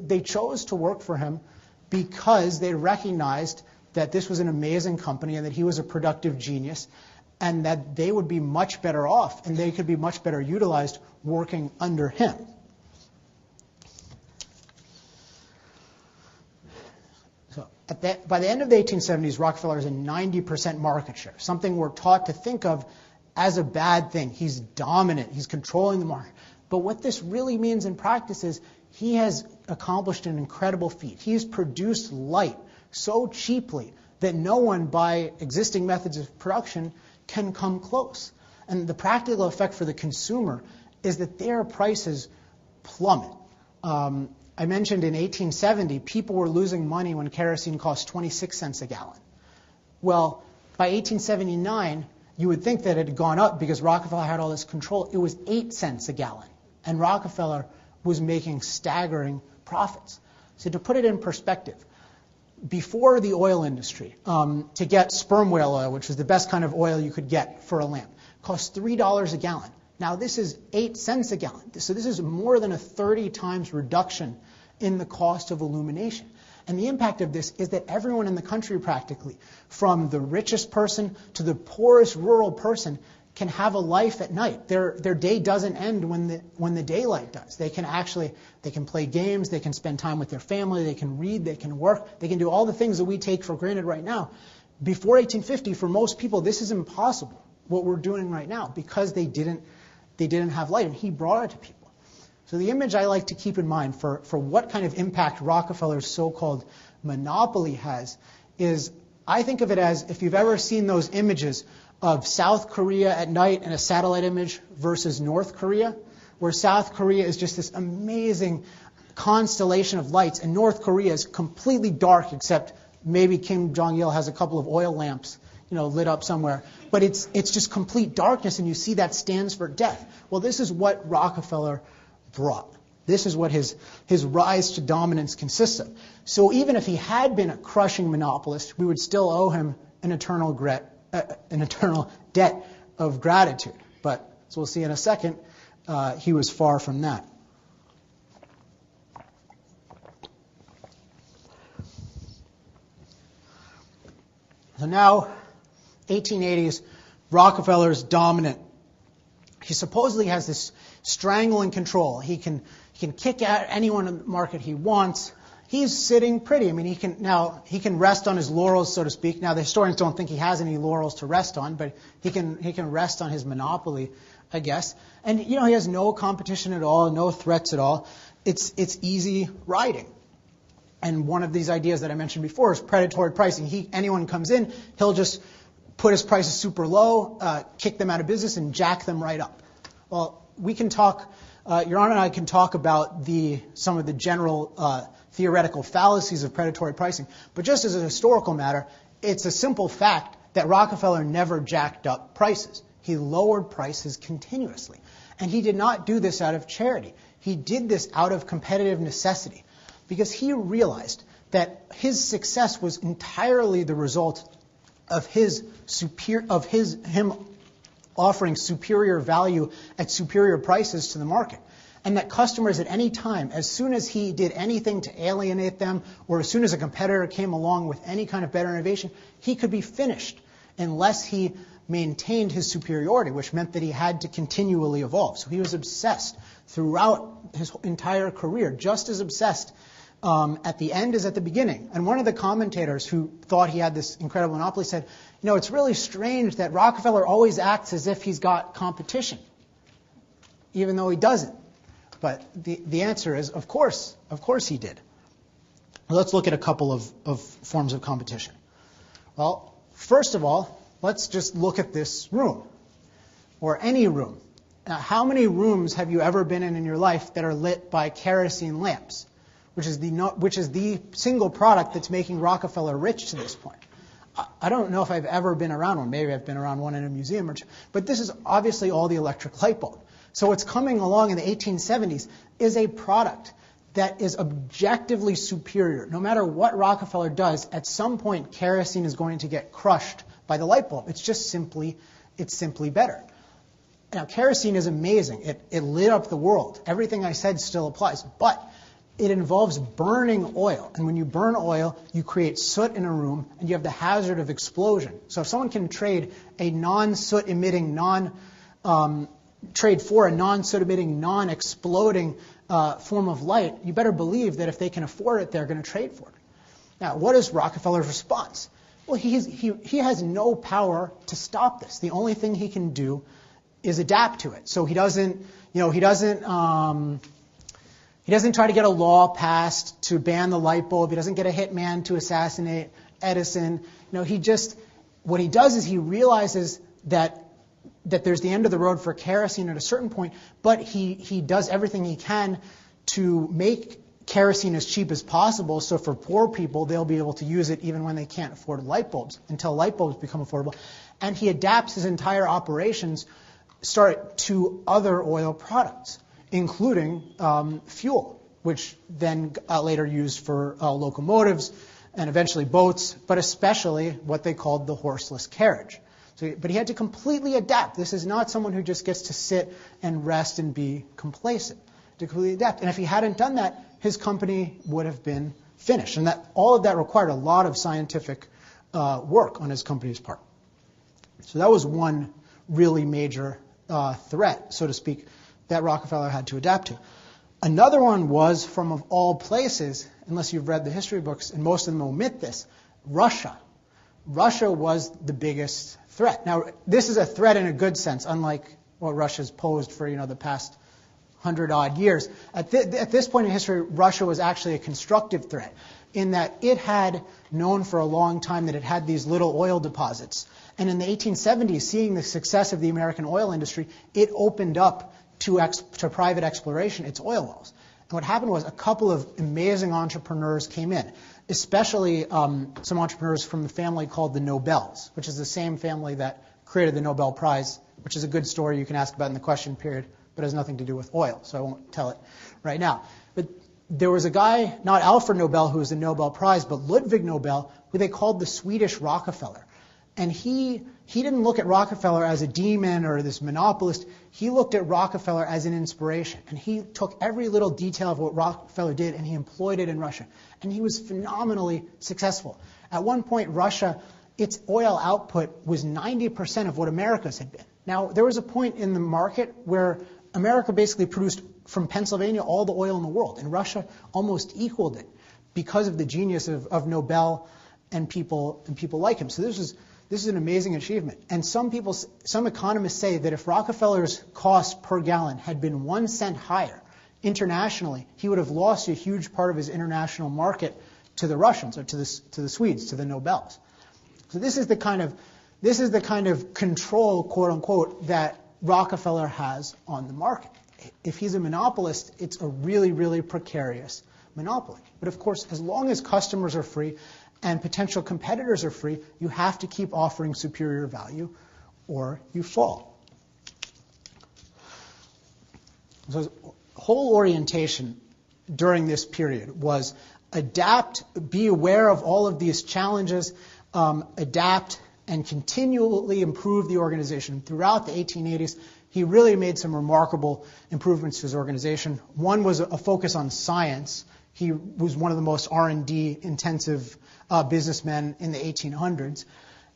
they chose to work for him because they recognized that this was an amazing company and that he was a productive genius and that they would be much better off and they could be much better utilized working under him. So by the end of the 1870s, Rockefeller is in 90% market share, something we're taught to think of as a bad thing. He's dominant. He's controlling the market. But what this really means in practice is he has accomplished an incredible feat. He's produced light so cheaply that no one, by existing methods of production, can come close. And the practical effect for the consumer is that their prices plummet. I mentioned in 1870, people were losing money when kerosene cost 26 cents a gallon. Well, by 1879, you would think that it had gone up because Rockefeller had all this control. It was 8 cents a gallon, and Rockefeller was making staggering profits. So to put it in perspective, before the oil industry, to get sperm whale oil, which was the best kind of oil you could get for a lamp, cost $3 a gallon. Now this is 8 cents a gallon. So this is more than a 30 times reduction in the cost of illumination. And the impact of this is that everyone in the country practically, from the richest person to the poorest rural person, can have a life at night. Their day doesn't end when the daylight does. They can play games, they can spend time with their family, they can read, they can work, they can do all the things that we take for granted right now. Before 1850, for most people, this is impossible, what we're doing right now, because they didn't have light, and he brought it to people. So the image I like to keep in mind for what kind of impact Rockefeller's so-called monopoly has is, I think of it as, if you've ever seen those images of South Korea at night and a satellite image versus North Korea, where South Korea is just this amazing constellation of lights, and North Korea is completely dark, except maybe Kim Jong-il has a couple of oil lamps, lit up somewhere. But it's just complete darkness, and you see that stands for death. Well, this is what Rockefeller brought. This is what his rise to dominance consists of. So even if he had been a crushing monopolist, we would still owe him an eternal debt of gratitude. But, as we'll see in a second, he was far from that. So now, 1880s, Rockefeller's dominant. He supposedly has this strangling control. He can kick out anyone in the market he wants. He's sitting pretty. I mean, he can rest on his laurels, so to speak. Now, the historians don't think he has any laurels to rest on, but he can rest on his monopoly, I guess. And he has no competition at all, no threats at all. It's easy riding. And one of these ideas that I mentioned before is predatory pricing. Anyone comes in, he'll just put his prices super low, kick them out of business, and jack them right up. Well, we can talk. Your Honor and I can talk about some of the general theoretical fallacies of predatory pricing. But just as a historical matter, it's a simple fact that Rockefeller never jacked up prices. He lowered prices continuously. And he did not do this out of charity. He did this out of competitive necessity, because he realized that his success was entirely the result of him offering superior value at superior prices to the market. And that customers at any time, as soon as he did anything to alienate them, or as soon as a competitor came along with any kind of better innovation, he could be finished unless he maintained his superiority, which meant that he had to continually evolve. So he was obsessed throughout his entire career, just as obsessed at the end as at the beginning. And one of the commentators who thought he had this incredible monopoly said, it's really strange that Rockefeller always acts as if he's got competition, even though he doesn't. But the answer is, of course he did. Let's look at a couple of forms of competition. Well, first of all, let's just look at this room, or any room. Now, how many rooms have you ever been in your life that are lit by kerosene lamps, which is the single product that's making Rockefeller rich to this point? I don't know if I've ever been around one. Maybe I've been around one in a museum or two. But this is obviously all the electric light bulb. So what's coming along in the 1870s is a product that is objectively superior. No matter what Rockefeller does, at some point kerosene is going to get crushed by the light bulb. It's simply better. Now, kerosene is amazing. It lit up the world. Everything I said still applies. But it involves burning oil. And when you burn oil, you create soot in a room, and you have the hazard of explosion. So if someone can trade a non-soot emitting, trade for a non-soot emitting, non-exploding form of light, you better believe that if they can afford it, they're going to trade for it. Now, what is Rockefeller's response? Well, he has no power to stop this. The only thing he can do is adapt to it. So he doesn't try to get a law passed to ban the light bulb. He doesn't get a hitman to assassinate Edison. What he does is he realizes that there's the end of the road for kerosene at a certain point, but he does everything he can to make kerosene as cheap as possible, so for poor people, they'll be able to use it even when they can't afford light bulbs, until light bulbs become affordable. And he adapts his entire operations to other oil products, including fuel, which then later used for locomotives and eventually boats, but especially what they called the horseless carriage. But he had to completely adapt. This is not someone who just gets to sit and rest and be complacent. To completely adapt. And if he hadn't done that, his company would have been finished. And all of that required a lot of scientific work on his company's part. So that was one really major threat, so to speak, that Rockefeller had to adapt to. Another one was, from of all places, unless you've read the history books, and most of them omit this, Russia. Russia was the biggest threat. Now, this is a threat in a good sense, unlike what Russia's posed for the past 100-odd years. At this point in history, Russia was actually a constructive threat, in that it had known for a long time that it had these little oil deposits. And in the 1870s, seeing the success of the American oil industry, it opened up to private exploration its oil wells. And what happened was a couple of amazing entrepreneurs came in, especially some entrepreneurs from the family called the Nobels, which is the same family that created the Nobel Prize, which is a good story you can ask about in the question period, but has nothing to do with oil, so I won't tell it right now. But there was a guy, not Alfred Nobel, who was the Nobel Prize, but Ludwig Nobel, who they called the Swedish Rockefeller. And he didn't look at Rockefeller as a demon or this monopolist. He looked at Rockefeller as an inspiration. And he took every little detail of what Rockefeller did and he employed it in Russia. And he was phenomenally successful. At one point, Russia, its oil output was 90% of what America's had been. Now, there was a point in the market where America basically produced from Pennsylvania all the oil in the world, and Russia almost equaled it because of the genius of Nobel and people like him. So this is an amazing achievement. And some economists say that if Rockefeller's cost per gallon had been 1 cent higher internationally, he would have lost a huge part of his international market to the Russians or to the Swedes, to the Nobels. So this is the kind of control, quote unquote, that Rockefeller has on the market. If he's a monopolist, it's a really, really precarious monopoly. But of course, as long as customers are free and potential competitors are free, you have to keep offering superior value or you fall. So his whole orientation during this period was adapt, be aware of all of these challenges, adapt, and continually improve the organization. Throughout the 1880s, he really made some remarkable improvements to his organization. One was a focus on science. He was one of the most R&D intensive businessmen in the 1800s.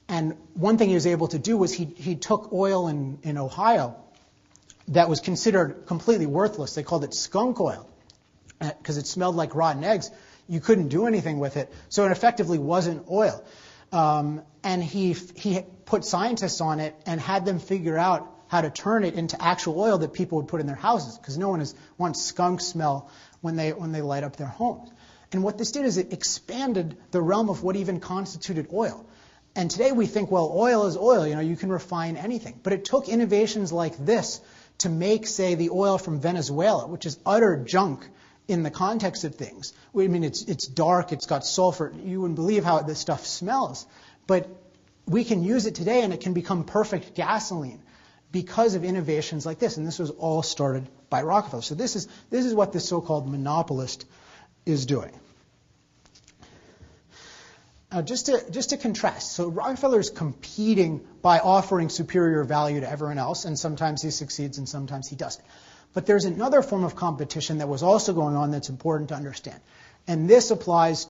And one thing he was able to do was he took oil in Ohio that was considered completely worthless. They called it skunk oil because it smelled like rotten eggs. You couldn't do anything with it. So it effectively wasn't oil. And he put scientists on it and had them figure out how to turn it into actual oil that people would put in their houses, because no one wants skunk smell when they light up their homes. And what this did is it expanded the realm of what even constituted oil. And today we think, well, oil is oil, you can refine anything. But it took innovations like this to make, say, the oil from Venezuela, which is utter junk in the context of things. I mean, it's dark, it's got sulfur. You wouldn't believe how this stuff smells. But we can use it today and it can become perfect gasoline because of innovations like this. And this was all started by Rockefeller. So this is what this so-called monopolist is doing. Now, just to contrast, so Rockefeller is competing by offering superior value to everyone else, and sometimes he succeeds and sometimes he doesn't. But there's another form of competition that was also going on that's important to understand. And this applies